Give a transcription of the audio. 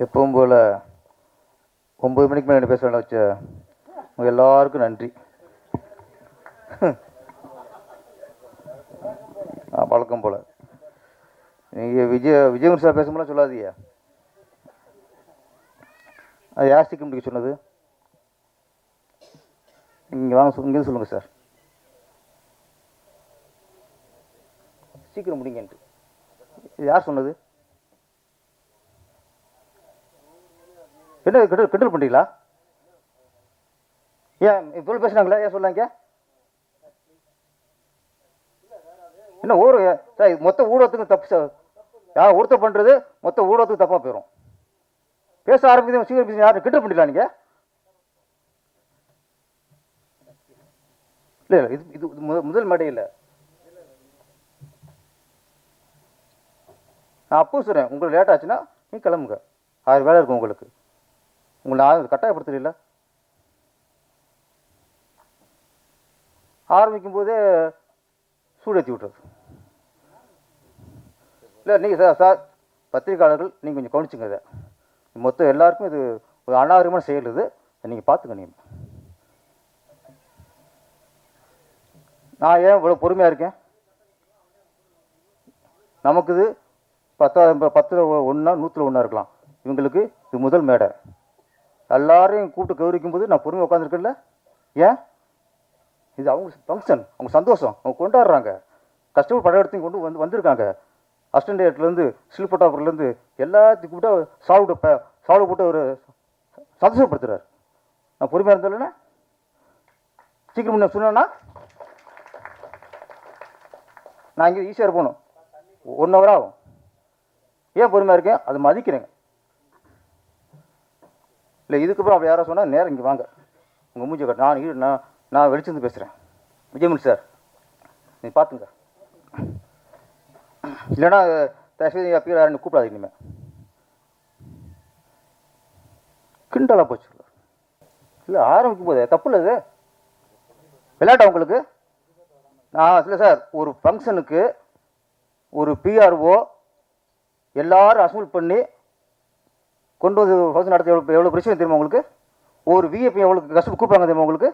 எப்பவும் போல் 9 மணிக்கு மேலே என்ன பேச வேண்டாம் வச்ச உங்கள் எல்லாருக்கும் நன்றி. வழக்கம் போல் நீங்கள் விஜயகுமார் சார் பேசும்போது சொல்லாதீங்க. அது யார் சீக்கிரம் முடிக்க சொன்னது? நீங்கள் வாங்க, இங்கேருந்து சொல்லுங்கள் சார், சீக்கிரம் முடிங்கன்ட்டு. இது யார் சொன்னது? என்ன கிண்டல் பண்ணுறீங்களா? ஏன் இவ்வளோ பேசுனாங்களே, ஏன் சொல்லாங்க? என்ன ஊர் சார், மொத்த ஊடகத்துக்கு தப்பு சார். யார் ஒருத்தர் பண்ணுறது மொத்த ஊடகத்துக்கு தப்பாக போயிடும். பேச ஆரம்பிக்கிறது சீக்கிரம் பேச. யாரும் கிண்டல் பண்ணிடலாம் நீங்கள்? இல்லை இல்லை, இது முதல் மேடை இல்லை. நான் அப்போ சொல்கிறேன், உங்களுக்கு லேட் ஆச்சுன்னா நீ கிளம்புங்க, 1000 வேலை இருக்கும் உங்களுக்கு. உங்களை நான் கட்டாயப்படுத்தல. ஆரம்பிக்கும் போதே சூடேற்றி விட்டுறது. இல்லை நீங்கள் சார் பத்திரிகையாளர்கள் நீங்கள் கொஞ்சம் கவனிச்சுங்க. இதை மொத்தம் எல்லாருக்கும் இது ஒரு அநாகரிகமான செயல். இது நீங்கள் பார்த்துங்க. நீங்கள் நான் ஏன் இவ்வளோ பொறுமையாக இருக்கேன்? நமக்கு இது 10ல் 1 100ல் 1 இருக்கலாம். இவங்களுக்கு இது முதல் மேடை. எல்லாரையும் கூப்பிட்டு கௌரிக்கும் போது நான் பொறுமையாக உட்காந்துருக்கேன்ல. ஏன்? இது அவங்க ஃபங்க்ஷன், அவங்க சந்தோஷம், அவங்க கொண்டாடுறாங்க. கஷ்டப்பட்டு படம் எடுத்து கொண்டு வந்திருக்காங்க. அசிஸ்டன்ட் டேரக்டர்லேருந்து ஸ்டில் ஃபோட்டோகிராஃபர்லேருந்து எல்லாத்தையும் கூப்பிட்டு சால்வ் போட்டு ஒரு சந்தோஷப்படுத்துகிறார். நான் பொறுமையாக இருந்தேன்னா சீக்கிரம் நான் சொன்னேன்னா நான் இங்கே ஈஸியாக போகணும். 1 ஹவர் ஆகும். ஏன் பொறுமையாக இருக்கேன்? அதை மதிக்கிறேங்க. இல்லை இதுக்கப்புறம் அப்படி யாராவது சொன்னால் நேரம் இங்கே வாங்க, உங்கள் மூஞ்சி கட்ட. நான் வெளிச்சிருந்து பேசுகிறேன். விஜயமணி சார் நீ பார்த்துங்க. இல்லைன்னா தயவுசெய்து அப்போ யாரும் கூப்பிடாது. இனிமேல் கிண்டலாக போச்சு. இல்லை ஆரம்பிக்கும் போதே தப்பு இல்லை. இது விளையாட்டா உங்களுக்கு? இல்லை சார், ஒரு ஃபங்க்ஷனுக்கு ஒரு பிஆர்ஓ எல்லாரும் அசம்பிள் பண்ணி கொண்டு வந்து ஃபங்க்ஷன் நடத்த எவ்வளோ பிரச்சனை தெரியுமா உங்களுக்கு? ஒரு விஐபி எவ்வளோ கஷ்டப்பட்டு கூப்பிட்றாங்க தெரியுமா உங்களுக்கு?